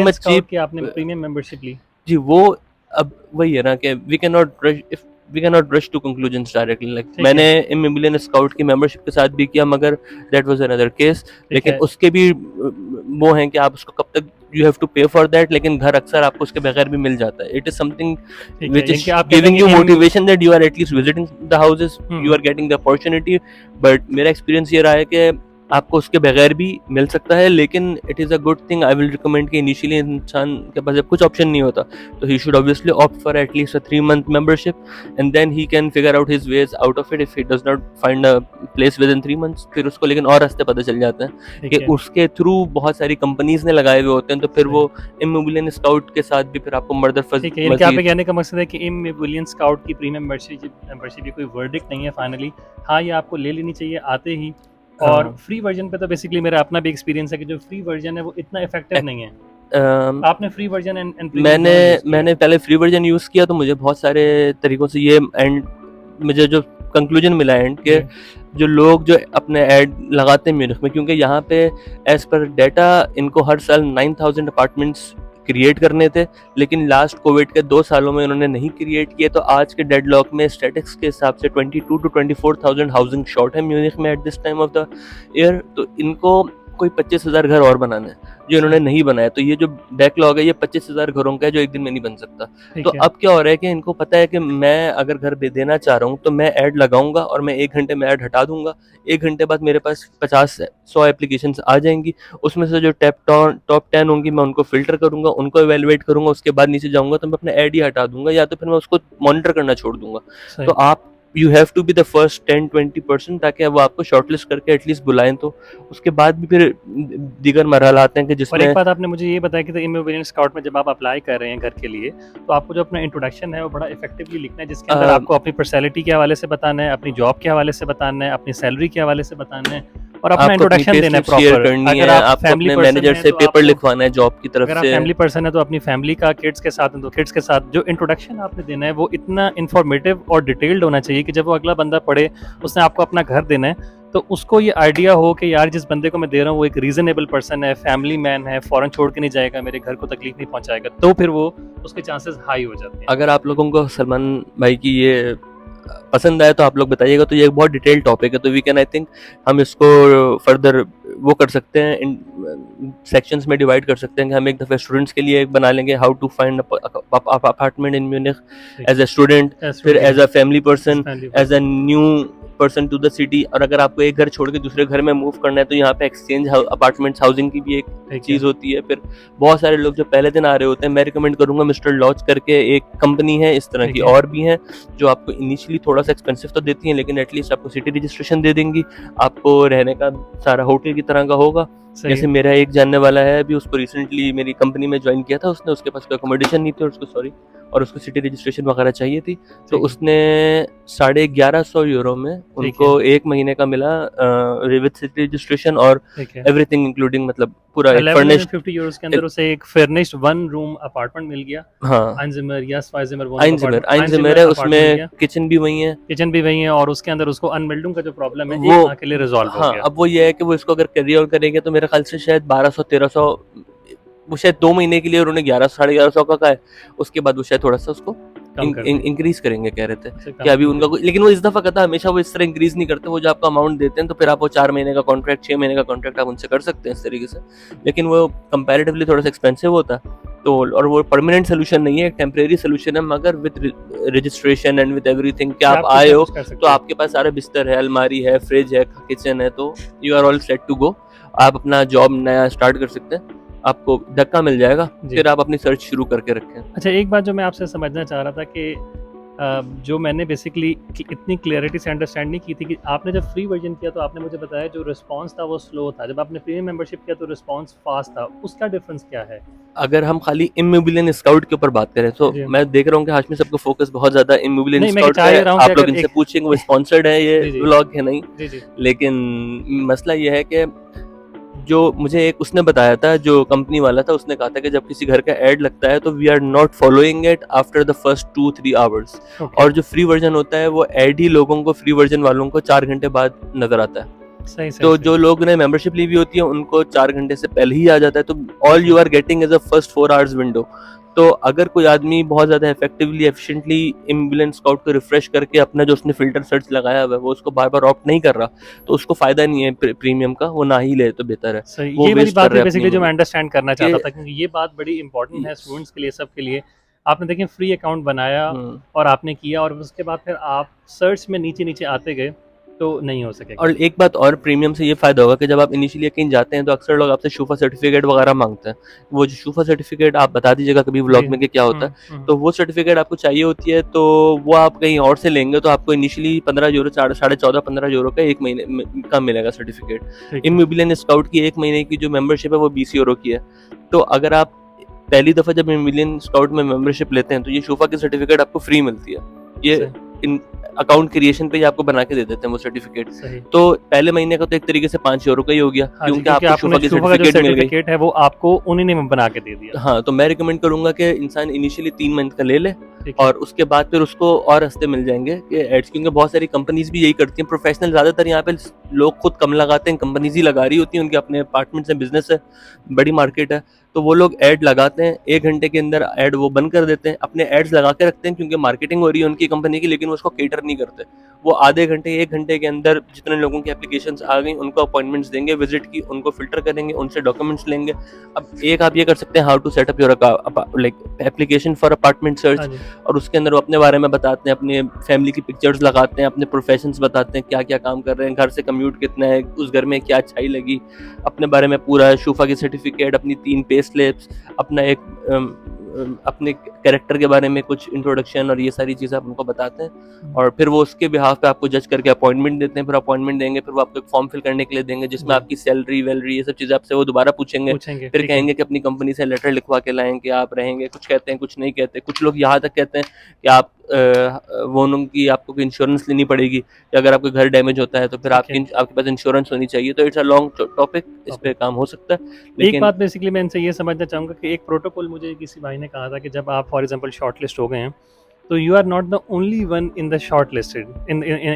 Much cheap कि आपने premium membership ली। जी, वो अब वही है ना कि we can not rush to conclusions directly. Like ठीक मैंने है, इमिलियन स्काउट की मेंबरशिप के साथ भी किया, मगर दैट वाज अनदर केस। ठीक लेकिन है, उसके भी वो हैं कि आप उसको कब तक यू हैव टू पे फॉर दैट, लेकिन घर अक्सर आपको उसके बगैर भी मिल जाता है। इट इज समथिंग ठीक है। विच यानी इज कि आप कहते हैं गिविंग कि you um motivation that you are at least visiting the houses, you are getting the opportunity. But मेरा एक्सपीरियंस ये रहा है कि आपको उसके बगैर भी मिल सकता है, लेकिन it is a good thing. I will recommend कि इनिशियली इंसान के पास जब कुछ ऑप्शन नहीं होता तो ही should obviously opt for at least a 3 month membership, and then he can figure out his ways out of it if he does not find a place within 3 months। फिर उसको लेकिन और रास्ते पता चल जाते हैं कि ठीक है, उसके थ्रू बहुत सारी कंपनीज ने लगाए हुए होते हैं, तो फिर सही। वो इमोबिलियन स्काउट के साथ भी फिर आपको मर्दर ठीक है, यानी कि आपके मजीद। कहने का मकसद है कि इमिलियन स्काउट की प्रीमियम मेंबरशिप ये कोई वर्डिक्ट नहीं है फाइनली। हाँ, ये आपको ले लेनी चाहिए आते ही। और हाँ, फ्री वर्जन पे तो बेसिकली मेरा अपना भी एक्सपीरियंस है कि जो फ्री वर्जन है वो इतना इफेक्टिव नहीं है। एक- आपने फ्री वर्जन एंड प्रीमियम मैंने दोनों यूज़ किया है। मैंने पहले फ्री वर्जन यूज़ किया, तो मुझे बहुत सारे तरीकों से ये एंड मुझे जो कंक्लूजन मिला एंड के, जी, जो लोग जो अपने ऐड लगाते हैं म्यूनिख में, क्योंकि यहाँ पे एज पर डाटा इनको हर साल 9,000 अपार्टमेंट्स क्रिएट करने थे, लेकिन लास्ट कोविड के 2 सालों में उन्होंने नहीं क्रिएट किए। तो आज के डेडलॉक में स्टैटिक्स के हिसाब से 22 to 24,000 हाउसिंग शॉर्ट है म्यूनिख में at this time of the year. तो इनको कोई 25,000 घर और बनाने हैं जो इन्होंने सही, नहीं बनाया। तो ये जो बैकलॉग है ये 25,000 घरों का है जो एक दिन में नहीं बन सकता। तो ठीक है, अब क्या हो रहा है कि इनको पता है कि मैं अगर घर देना चाह रहा हूँ तो मैं ऐड लगाऊंगा और मैं 1 घंटे में ऐड हटा दूंगा। 1 घंटे बाद मेरे पास 50-100 एप्लीकेशन आ जाएंगी, उसमें से जो टॉप 10 होंगी मैं उनको फिल्टर करूंगा, उनको इवेलुएट करूंगा, उसके बाद नीचे जाऊंगा तो मैं अपना ऐड ही हटा दूंगा, या तो फिर मैं उसको मॉनिटर करना छोड़ दूंगा। तो सही। आप you have to be the first 10-20% ताकि वो आपको शॉर्टलिस्ट करके एटलीस्ट बुलाएं। तो उसके बाद भी फिर दीगर मरहला आते हैं कि और एक जिसमें बात आपने मुझे ये बताया कि इमिग्रेंट स्काउट में जब आप अप्लाई कर रहे हैं घर के लिए, तो आपको जो अपना इंट्रोडक्शन है वो बड़ा इफेक्टिवली लिखना है, जिसके अंदर आपको अपनी पर्सनैलिटी के हवाले से बताना है, अपनी जॉब के हवाले से बताना है, अपनी सैलरी के हवाले से बताना है और अपना आपको अपनी इंट्रोडक्शन पे देना है स्लिप शेयर प्रॉपर। करनी अगर है, आप आपको फैमिली अपने पर्सन मैनेजर हैं से तो पेपर आपको, लिखवाना है जॉब की तरफ अगर आप से। फैमिली पर्सन है तो अपनी फैमिली का, किड्स के साथ है तो किड्स के साथ जो इंट्रोडक्शन आपने देना है वो इतना इन्फॉर्मेटिव और डिटेल्ड होना चाहिए कि जब वो अगला बंदा पढ़े, उसने आपको अपना घर देना है तो उसको ये आइडिया हो कि यार जिस बंदे को मैं दे रहा हूँ वो एक रीजनेबल पर्सन है, फैमिली मैन है, फॉरेन छोड़ के नहीं जाएगा, मेरे घर को तकलीफ नहीं पहुंचाएगा, तो फिर वो उसके चांसेस हाई हो जाते हैं। अगर आप लोगों को सलमान भाई की ये पसंद आए तो आप लोग बताइएगा। तो ये एक बहुत डिटेल टॉपिक है, तो वी कैन आई थिंक हम इसको फर्दर वो कर सकते हैं, इन सेक्शंस में डिवाइड कर सकते हैं कि हम एक दफ़े स्टूडेंट्स के लिए एक बना लेंगे, how to find apartment in Munich as a student, फिर as a family person, family as a person. New person to the city. और अगर आपको एक घर छोड़ के दूसरे घर में मूव करना है तो यहाँ पे एक्सचेंज अपार्टमेंट्स हाउसिंग की भी एक ठीक है, चीज़ होती है। फिर बहुत सारे लोग जो पहले दिन आ रहे होते हैं, मैं रिकमेंड करूंगा मिस्टर लॉज करके एक कंपनी है, इस तरह की ठीक है, और भी हैं जो आपको इनिशियली थोड़ा सा एक्सपेंसिव तो देती हैं, लेकिन एटलीस्ट आपको सिटी रजिस्ट्रेशन दे देंगी, आपको रहने का सारा होटल की तरह का होगा। सही जैसे है, मेरा एक जानने वाला है, अभी उसको रिसेंटली मेरी कंपनी में ज्वाइन किया था उसने, उसके पास कोई अकोमोडेशन नहीं थी और उसको सॉरी और उसको सिटी रजिस्ट्रेशन वगैरह चाहिए थी, तो ठीक है, उसने 1150 यूरो में ठीक है, उनको 1 महीने का मिला विद सिटी रजिस्ट्रेशन और ठीक है। एवरीथिंग इंक्लूडिंग, मतलब पूरा एक फर्निश्ड। 1150 यूरोस के अंदर उसे एक फर्निश्ड वन रूम अपार्टमेंट मिल गया। हाँ, अनजिमर या स्वाइजिमर आइंजमेर अनजिमर आइंजमेर है, अपार्टमेंट मिल उसमें गया। किचन भी वही है। किचन भी वही है और उसके अंदर उसको अनबिल्डिंग का जो प्रॉब्लम है वो एक माह के लिए रिजॉल्व हो हाँ, गया। अब वो ये है कि वो इसको अगर कैरी ऑन करेंगे तो मेरे ख्याल से शायद 1200-1300, वो शायद 2 महीने के लिए उन्होंने 1100-1150 का है। उसके बाद वो शायद थोड़ा सा उसको कम कर देंगे। इंक्रीज करेंगे कह रहे थे अच्छा, कि अभी कम उनका लेकिन वो इस दफा कहता हमेशा वो इस तरह इंक्रीज नहीं करते, वो जो आपका अमाउंट देते हैं तो फिर आप वो 4 महीने का कॉन्ट्रैक्ट 6 महीने का कॉन्ट्रैक्ट आप उनसे कर सकते हैं इस तरीके से, लेकिन वो कंपैरेटिवली थोड़ा सा एक्सपेंसिव होता है। तो और वो परमानेंट सोल्यूशन नहीं है, टेम्परेरी सोल्यूशन है, मगर with registration and with everything कि आप कुछ आए ना हो कुछ कर तो सकते हैं। आपके पास सारा बिस्तर है, अलमारी है, फ्रिज है, किचन है, तो you are all set to go. आप अपना जॉब नया स्टार्ट कर सकते हैं, आपको धक्का मिल जाएगा, जी। फिर आप अपनी सर्च शुरू करके रखें। अच्छा, एक बात जो मैं आपसे समझना चाह रहा था कि जो मैंने बेसिकली इतनी क्लियरिटी से अंडरस्टैंड नहीं की थी कि आपने जब फ्री वर्जन किया तो आपने मुझे बताया जो रिस्पांस था वो स्लो था, जब आपने प्रीमियम मेंबरशिप किया तो रिस्पांस फास्ट था, उसका डिफरेंस क्या है? अगर हम खाली इमोबिलियन स्काउट के ऊपर बात करें तो जी। मैं देख रहा हूँ कि हाशमी सबका फोकस बहुत ज्यादा इमोबिलियन नहीं, मैं स्काउट चाह का ही है। रहा हूँ कि आप लोग अगर इनसे एक पूछेंगे, वो स्पॉन्सर्ड है ये जी, जी, व्लॉग है नहीं, जी, जी, लेकिन मसला ये है कि जो मुझे एक उसने बताया था, जो कंपनी वाला था, उसने कहा था कि जब किसी घर का ऐड लगता है तो we are not following it after the first 2-3 hours, okay, और जो फ्री वर्जन होता है वो ऐड ही लोगों को, फ्री वर्जन वालों को 4 घंटे बाद नजर आता है। सही सही तो सही। जो लोग ने मेंबरशिप ली हुई होती है उनको 4 घंटे से पहले ही आ जाता है, तो all you are getting is a first 4 hours window. तो अगर कोई आदमी बहुत ज़्यादा इफेक्टिवली एफिशिएंटली एम्बुलेंस स्काउट को रिफ्रेश करके अपना जो उसने फ़िल्टर सर्च लगाया हुआ है वो उसको बार-बार ऑप्ट नहीं कर रहा, तो उसको फ़ायदा नहीं है प्रीमियम का, वो ना ही ले तो बेहतर है। सही, वो ये वाली वेस्ट कर बात रहे भी हैं अपनी बेसिकली जो मैं मनी। अंडरस्टैंड करना ये चाहता था, क्योंकि ये बात बड़ी इंपॉर्टेंट है स्टूडेंट्स के लिए, सबके लिए। आपने देखिए फ्री अकाउंट बनाया हुँ। और आपने किया, और उसके बाद फिर आप सर्च में नीचे-नीचे आते गए, तो नहीं हो सकेगा। और एक बात और प्रीमियम से ये फ़ायदा होगा कि जब आप इनिशियली कहीं जाते हैं तो अक्सर लोग आपसे शूफा सर्टिफिकेट वगैरह मांगते हैं। वो जो शूफा सर्टिफिकेट आप बता दीजिएगा कभी जी। व्लॉग में कि क्या होता है। हुँ। तो वो सर्टिफिकेट आपको चाहिए होती है, तो वो आप कहीं और से लेंगे तो आपको इनिशियली 15 यूरो, साढ़े 14-15 यूरो का 1 महीने का मिलेगा सर्टिफिकेट। ठीक है। इम्मोबिलियन स्काउट की 1 महीने की जो मेंबरशिप है वो 20 यूरो की है। तो अगर आप पहली दफ़ा जब इम्मोबिलियन स्काउट में मेंबरशिप लेते हैं तो ये शूफा की सर्टिफिकेट आपको फ्री मिलती है। ये सही, इन अकाउंट क्रिएशन पे ही आपको बना के दे देते हैं वो सर्टिफिकेट। सही। तो पहले महीने का तो एक तरीके से 5 यूरो का ही हो गया, हाँ जी, क्योंकि क्योंकि आपको आपने शूफा की शूफा का जो सर्टिफिकेट मिल गई। सर्टिफ़िकेट है वो आपको उन्हीं ने बना के दे दिया। हाँ, तो मैं रिकमेंड करूँगा कि इंसान इनिशियली 3 मंथ का ले ले ठीक है। और उसके बाद फिर उसको और रास्ते मिल जाएँगे कि एड्स, क्योंकि बहुत सारी कंपनीज़ भी यही करती हैं। प्रोफेशनल ज़्यादातर यहाँ पे लोग खुद कम लगाते हैं, कंपनीज़ ही लगा रही होती हैं, उनके अपने अपार्टमेंट्स हैं, बिज़नेस है, बड़ी मार्केट है। तो वो लोग ऐड लगाते हैं, 1 घंटे के अंदर ऐड वो बंद कर देते हैं, अपने एड्स लगा के रखते हैं क्योंकि मार्केटिंग हो रही है उनकी कंपनी की, लेकिन वो उसको कैटर नहीं करते। वो आधे घंटे, 1 घंटे के अंदर जितने लोगों की एप्लीकेशंस आ गई, उनको अपॉइंटमेंट्स देंगे विज़िट की, उनको फ़िल्टर करेंगे, उनसे डॉक्यूमेंट्स लेंगे। अब एक आप ये कर सकते हैं, how to set up your like application for apartment हाँ सर्च, जी। और उसके अंदर वो अपने बारे में बताते हैं, अपने फैमिली की पिक्चर्स लगाते हैं, अपने प्रोफेशंस बताते हैं, क्या-क्या काम कर रहे हैं, घर से कम्यूट कितना है, उस घर में क्या अच्छाई लगी, अपने बारे में पूरा शूफा की सर्टिफिकेट, अपनी 3 पे स्लिप्स, अपना एक अपने कैरेक्टर के बारे में कुछ इंट्रोडक्शन और ये सारी चीज़ें आप उनको बताते हैं, और फिर वो उसके बिहाफ पे आपको जज करके अपॉइंटमेंट देते हैं। फिर अपॉइंटमेंट देंगे, फिर वो आपको एक फॉर्म फिल करने के लिए देंगे जिसमें जी, आपकी सैलरी-वैलरी ये सब चीज़ें आपसे वो दोबारा पूछेंगे। पूछेंगे, फिर ठीक है। कहेंगे कि अपनी कंपनी से लेटर लिखवा के लाएँ कि आप रहेंगे, कुछ कहते हैं, कुछ नहीं कहते। कुछ लोग यहाँ तक कहते हैं कि आप वो उनकी आपको कोई इंश्योरेंस लेनी पड़ेगी कि अगर आपका घर डैमेज होता है तो फिर ठीक है। आपके पास इंश्योरेंस होनी चाहिए। तो इट्स अ लॉन्ग टॉपिक, इस ओके। पे काम हो सकता है, एक लेकिन बात बेसिकली मैं इनसे ये समझना चाहूँगा कि एक प्रोटोकॉल मुझे किसी भाई ने कहा था कि जब आप फॉर एग्जांपल शॉर्टलिस्ट हो गए हैं, तो you are not the only one in the shortlisted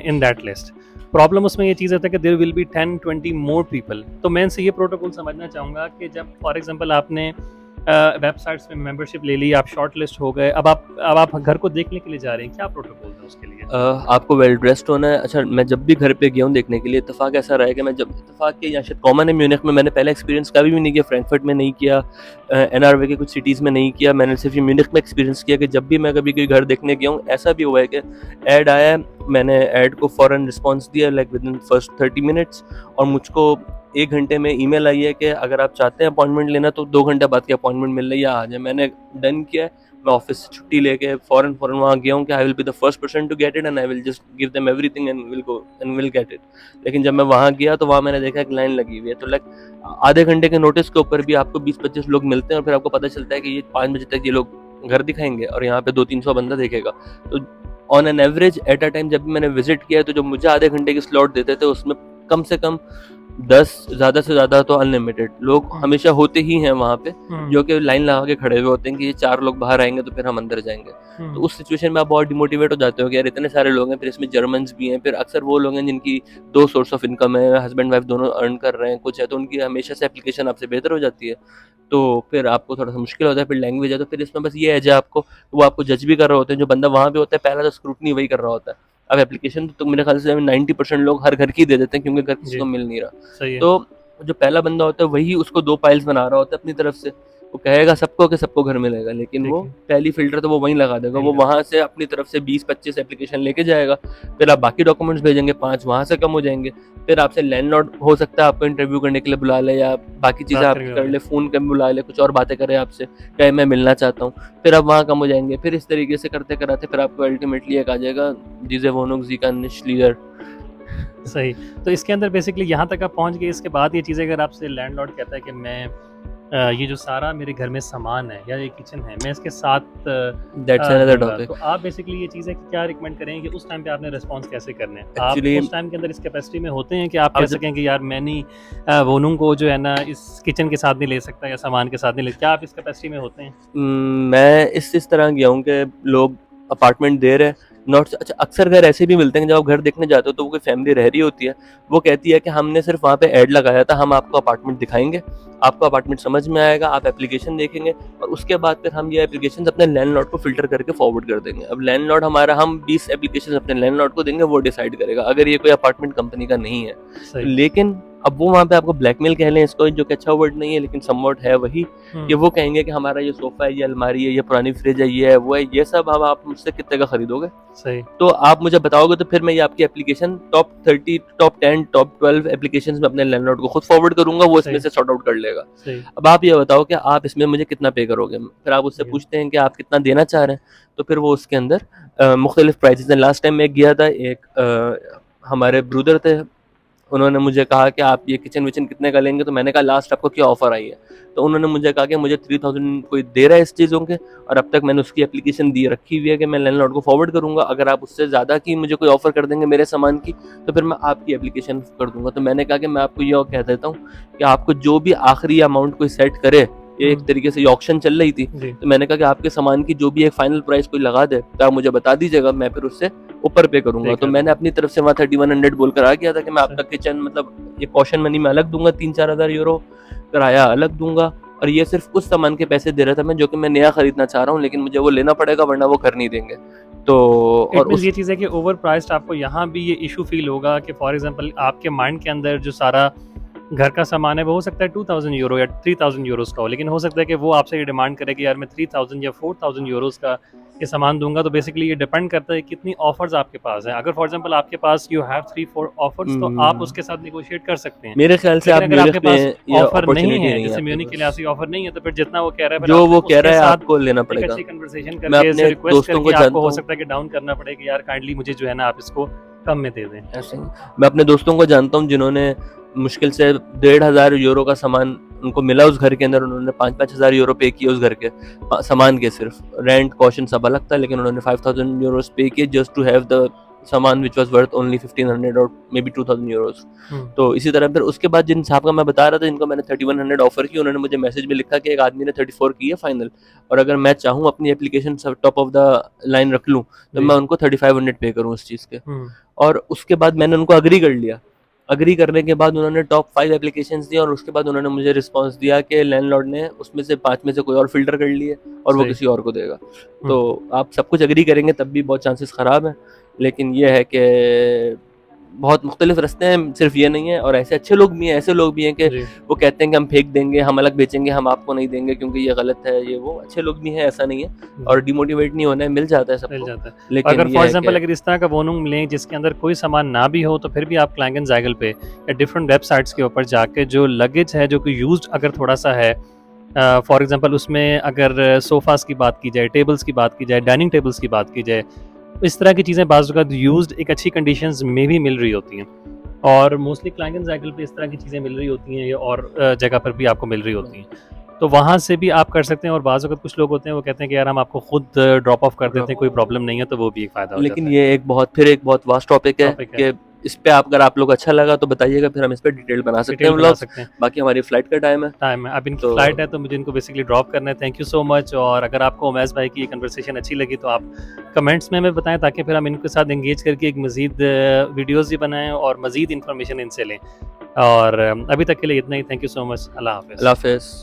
in that list. Problem उसमें ये चीज़ होता है कि there will be 10-20 more people. तो मैं इनसे ये प्रोटोकॉल समझना चाहूँगा कि जब फॉर एग्जांपल आपने वेबसाइट्स में मेंबरशिप ले ली, आप शॉर्टलिस्ट हो गए, अब आप घर को देखने के लिए जा रहे हैं, क्या प्रोटोकॉल था उसके लिए? आपको वेल ड्रेस्ड होना है। अच्छा, मैं जब भी घर पे गया हूँ देखने के लिए, इत्तेफ़ाक ऐसा रहा है कि मैं जब इत्तेफ़ाक के यहाँ शायद कॉमन है म्यूनिख में, मैंने पहले एक्सपीरियंस कभी भी नहीं किया, फ्रैंकफर्ट में नहीं किया, एनआरवी के कुछ सिटीज़ में नहीं किया, मैंने सिर्फ ये म्यूनिख में एक्सपीरियंस किया कि जब भी मैं कभी कोई घर देखने गया हूँ, ऐसा भी हुआ है कि ऐड आया है, मैंने ऐड को फ़ौरन रिस्पॉन्स दिया लाइक विदिन फर्स्ट 30 मिनट्स, और मुझको 1 घंटे में ईमेल आई है कि अगर आप चाहते हैं अपॉइंटमेंट लेना तो 2 घंटे बाद की अपॉइंटमेंट मिल रही है, आ जाए। मैंने डन किया है, मैं ऑफिस से छुट्टी लेके फ़ौरन वहाँ गया हूँ कि I will be the first person to get it and I will just give them everything and will get it. लेकिन जब मैं वहाँ गया तो वहाँ मैंने देखा एक लाइन लगी हुई है, तो लाइक आधे घंटे के नोटिस के ऊपर भी आपको 20-25 लोग मिलते हैं, और फिर आपको पता चलता है कि ये 5 बजे तक ये लोग घर दिखाएंगे और यहाँ पे 200-300 बंदा देखेगा। तो on an average at a time जब भी मैंने विजिट किया है, तो जो मुझे आधे घंटे की स्लॉट देते थे उसमें कम से कम 10, ज़्यादा से ज़्यादा तो अनलिमिटेड लोग हुँ, हमेशा होते ही हैं वहाँ पे, हुँ, जो कि लाइन लगा के खड़े हुए होते हैं कि ये 4 लोग बाहर आएँगे तो फिर हम अंदर जाएँगे। तो हुँ। उस सिचुएशन में आप बहुत डिमोटिवेट हो जाते हो कि यार इतने सारे लोग हैं, फिर इसमें जर्मन्स भी हैं, फिर अक्सर वो लोग हैं जिनकी 2 सोर्स ऑफ इनकम है, हस्बैंड वाइफ दोनों अर्न कर रहे हैं, कुछ है, तो उनकी हमेशा से एप्लीकेशन आपसे बेहतर हो जाती है। तो फिर आपको थोड़ा-सा मुश्किल होता है, फिर लैंग्वेज है, तो फिर इसमें बस ये एज है आपको, वो आपको जज भी कर रहे होते हैं, जो बंदा वहाँ पे होता है पहला तो स्क्रूटनी वही कर रहा होता है। अब एप्लीकेशन तो मेरे ख्याल से 90% लोग हर घर की दे देते हैं क्योंकि घर किसी जी, को मिल नहीं रहा। सही है। तो जो पहला बंदा होता है वही उसको 2 पाइल्स बना रहा होता है अपनी तरफ से। वो कहेगा सबको कि सबको घर मिलेगा, लेकिन वो ठीक है, पहली फ़िल्टर तो वो वहीं लगा देगा। नहीं वो लगा। वहाँ से अपनी तरफ से 20-25 एप्लीकेशन लेके जाएगा। फिर आप बाकी डॉक्यूमेंट्स भेजेंगे, 5 वहाँ से कम हो जाएँगे। फिर आपसे लैंडलॉर्ड हो सकता है आपको इंटरव्यू करने के लिए बुला ले, या बाकी चीज़ें बात आपकी करके कर वापस। ले, फ़ोन पे बुला ले, कुछ और बातें करे आपसे, कहे मैं मिलना चाहता हूँ। फिर आप वहाँ कम हो जाएँगे। फिर इस तरीके से करते-कराते फिर आपको अल्टीमेटली एक आ जाएगा, diese Wohnung, Sie kann nicht leer। सही। तो इसके अंदर बेसिकली यहाँ तक आप पहुँच गए, इसके बाद ये चीज़ें अगर आपसे लैंडलॉर्ड कहता है कि मैं ये जो सारा मेरे घर में सामान है या ये किचन है, मैं इसके साथ दैट्स अनदर दूँगा। टॉपिक। तो आप बेसिकली ये चीज़ें क्या रिकमेंड करेंगे कि उस टाइम पे आपने रिस्पॉन्स कैसे करने हैं? आप एक्चुअली उस टाइम के अंदर इस कैपेसिटी में होते हैं कि आप अब कह जब सकें कि यार मैं नहीं वोनूम को जो है ना इस किचन के साथ नहीं ले सकता या सामान के साथ नहीं ले, क्या आप इस कैपेसिटी में होते हैं? मैं इस तरह गया हूँ कि लोग अपार्टमेंट दे रहे हैं, नॉट अच्छा, अक्सर घर ऐसे भी मिलते हैं कि जब आप घर देखने जाते हो तो वो कोई फैमिली रह रही होती है, वो कहती है कि हमने सिर्फ वहाँ पे ऐड लगाया था, हम आपको अपार्टमेंट दिखाएंगे, आपको अपार्टमेंट समझ में आएगा, आप एप्लीकेशन देखेंगे और उसके बाद फिर हम ये एप्लीकेशन अपने लैंडलॉर्ड को फिल्टर करके फॉरवर्ड कर देंगे। अब लैंडलॉर्ड हमारा, हम 20 एप्लीकेशन अपने लैंडलॉर्ड को देंगे, वो डिसाइड करेगा, अगर ये कोई अपार्टमेंट कंपनी का नहीं है। सही। लेकिन अब वो वहाँ पे आपको ब्लैकमेल कह लें इसको, जो कि अच्छा वर्ड नहीं है लेकिन समवॉट है वही, कि वो कहेंगे कि हमारा ये सोफा है, ये अलमारी है, ये पुरानी फ्रिज है, ये है, वो है, ये सब अब आप मुझसे कितने का खरीदोगे? सही। तो आप मुझे बताओगे तो फिर मैं ये आपकी application top 30, top 10, top 12 applications में अपने लैंडलॉर्ड को खुद फॉरवर्ड करूंगा, वो इसमें सही। से सॉर्ट आउट कर लेगा। सही। अब आप ये बताओ कि आप इसमें मुझे कितना पे करोगे? फिर आप उससे जी। पूछते हैं कि आप कितना देना चाह रहे हैं, तो फिर वो उसके अंदर मुख्तलिफ प्राइसेस हैं। लास्ट टाइम मैं गया था, एक हमारे ब्रदर थे, उन्होंने मुझे कहा कि आप ये किचन विचन कितने का लेंगे, तो मैंने कहा लास्ट आपको क्या ऑफर आई है? तो उन्होंने मुझे कहा कि मुझे 3000 कोई दे रहा है इस चीज़ों के, और अब तक मैंने उसकी एप्लीकेशन दी रखी हुई है कि मैं लैंडलॉर्ड को फॉरवर्ड करूंगा, अगर आप उससे ज़्यादा की मुझे कोई ऑफर कर देंगे मेरे सामान की, तो फिर मैं आपकी एप्लीकेशन कर दूंगा। तो मैंने कहा कि मैं आपको ये कह देता हूँ कि आपको जो भी आखिरी अमाउंट कोई सेट करे, ये एक तरीके से ऑक्शन चल रही थी, जी। तो मैंने कहा कि आपके सामान की जो भी एक फाइनल प्राइस कोई लगा दे तो आप मुझे बता दीजिएगा, मैं फिर उससे ऊपर पे करूंगा। पे तो कर मैंने अपनी तरफ से वहाँ 3100 बोलकर आ गया था कि मैं सही। आपका किचन, मतलब ये कॉशन मनी में अलग दूंगा, 3-4 हज़ार यूरो किराया अलग दूंगा, और ये सिर्फ उस सामान के पैसे दे रहा था मैं जो कि मैं नया खरीदना चाह रहा हूँ, लेकिन मुझे वो लेना पड़ेगा वरना वो कर नहीं देंगे। तो इट और मीन्स उस ये चीज़ है कि ओवर प्राइस्ड आपको यहाँ भी ये इशू फील होगा कि फॉर एग्जांपल आपके माइंड के अंदर जो सारा घर का सामान है वो हो सकता है 2000 यूरो या 3000 यूरोस का हो, लेकिन हो सकता है कि वो आपसे ये डिमांड करे कि यार मैं 3000 या 4000 यूरोस का ये सामान दूंगा। तो बेसिकली ये डिपेंड करता है कितनी ऑफर्स आपके पास हैं। अगर फॉर एग्जांपल आपके पास यू हैव 3-4 ऑफर्स तो आप उसके साथ नेगोशिएट कर सकते हैं। मेरे ख्याल से लेकिन आप अगर आपके म्यूनिख पास में ये ऑफर नहीं अपॉर्चुनिटी है, नहीं है जैसे आपके म्यूनिख के लिए पास, आपकी ऑफर नहीं है, तो फिर जितना वो कह रहा है फिर जो आपने वो कह उसके रहा है साथ आपको लेना एक पड़ेगा। अच्छी कन्वर्सेशन मैं करके अपने रिक्वेस्ट दोस्तों को करके आपको हो जानता सकता है कि डाउन करना पड़े कि यार काइंडली मुझे जो है ना आप इसको कम में दे दें। ऐसे ही मैं अपने दोस्तों को जानता हूँ जिन्होंने मुश्किल से 1500 यूरो का सामान उनको मिला उस घर के अंदर, उन्होंने 5-5 हज़ार यूरो पे किए उस घर के सामान के, सिर्फ रेंट कॉशन सब अलग था, लेकिन उन्होंने 5000 यूरोस पे किए जस्ट टू हैव द सामान विच वाज वर्थ ओनली 1500 और मे बी 2000 यूरोस। तो इसी तरह फिर उसके बाद जिन साहब का मैं बता रहा था, जिनको मैंने 3100 ऑफर की, उन्होंने मुझे मैसेज में लिखा कि एक आदमी ने 34 की है फाइनल, और अगर मैं चाहूँ अपनी एप्लीकेशन सब टॉप ऑफ द लाइन रख लूँ तो जी। मैं उनको 3500 पे करूँ उस चीज़ के। हम्म। और उसके बाद मैंने उनको अग्री कर लिया। अग्री करने के बाद उन्होंने टॉप 5 एप्लीकेशंस दी और उसके बाद उन्होंने मुझे रिस्पांस दिया कि लैंडलॉर्ड ने उसमें से 5 में से कोई और फ़िल्टर कर लिए और वो सही। किसी और को देगा। तो आप सब कुछ एग्री करेंगे तब भी बहुत चांसेस ख़राब हैं। लेकिन ये है कि बहुत मुख्तलिफ रास्ते हैं, सिर्फ ये नहीं है, और ऐसे अच्छे लोग भी हैं, ऐसे लोग भी हैं कि जी। वो कहते हैं कि हम फेंक देंगे, हम अलग बेचेंगे, हम आपको नहीं देंगे क्योंकि ये गलत है, ये वो। अच्छे लोग भी हैं, ऐसा नहीं है, और डिमोटिवेट नहीं होना है, मिल जाता है मिल सबको। जाता है। लेकिन अगर ये फॉर है एग्जांपल कि अगर इस तरह का वोनूम मिले जिसके अंदर कोई सामान ना भी हो, तो फिर भी आप क्लैंगन ज़ाइगल पे या डिफरेंट वेबसाइट्स के ऊपर जाके जो लगेज है जो कि यूज्ड अगर थोड़ा सा है, फॉर एग्जांपल उसमें अगर सोफ़ास की बात की जाए, टेबल्स की बात की जाए, डाइनिंग टेबल्स की बात की जाए, इस तरह की चीज़ें बाज़ औक़ात यूज्ड एक अच्छी कंडीशंस में भी मिल रही होती हैं, और मोस्टली क्लैंगन ज़ाइगल पे इस तरह की चीज़ें मिल रही होती हैं, और जगह पर भी आपको मिल रही होती हैं। तो वहाँ से भी आप कर सकते हैं। और बाज़ औक़ात कुछ लोग होते हैं वो कहते हैं कि यार हम आपको खुद ड्रॉप ऑफ कर देते हैं, कोई प्रॉब्लम नहीं है, तो वो भी एक फ़ायदा हो लेकिन जाता है। ये एक बहुत वास्ट टॉपिक है टॉपिक है। कि इस पे अगर आप लोग अच्छा लगा तो बताइएगा, फिर हम इस पे डिटेल बना सकते डिटेल हैं बना व्लॉग्स। सकते हैं। बाकी हमारी फ्लाइट का टाइम है, टाइम है, अब इनकी तो फ्लाइट है तो मुझे इनको बेसिकली ड्रॉप करना है। Thank you so much. और अगर आपको उमैस भाई की ये कन्वर्सेशन अच्छी लगी तो आप कमेंट्स में हमें बताएं, ताकि फिर हम इनके साथ एंगेज करके एक मज़ीद वीडियोज़ भी बनाएं और मज़ीद इन्फॉर्मेशन इनसे लें। और अभी तक के लिए इतना ही। Thank you so much. अल्लाह हाफ़िज़। अल्लाह हाफ़िज़।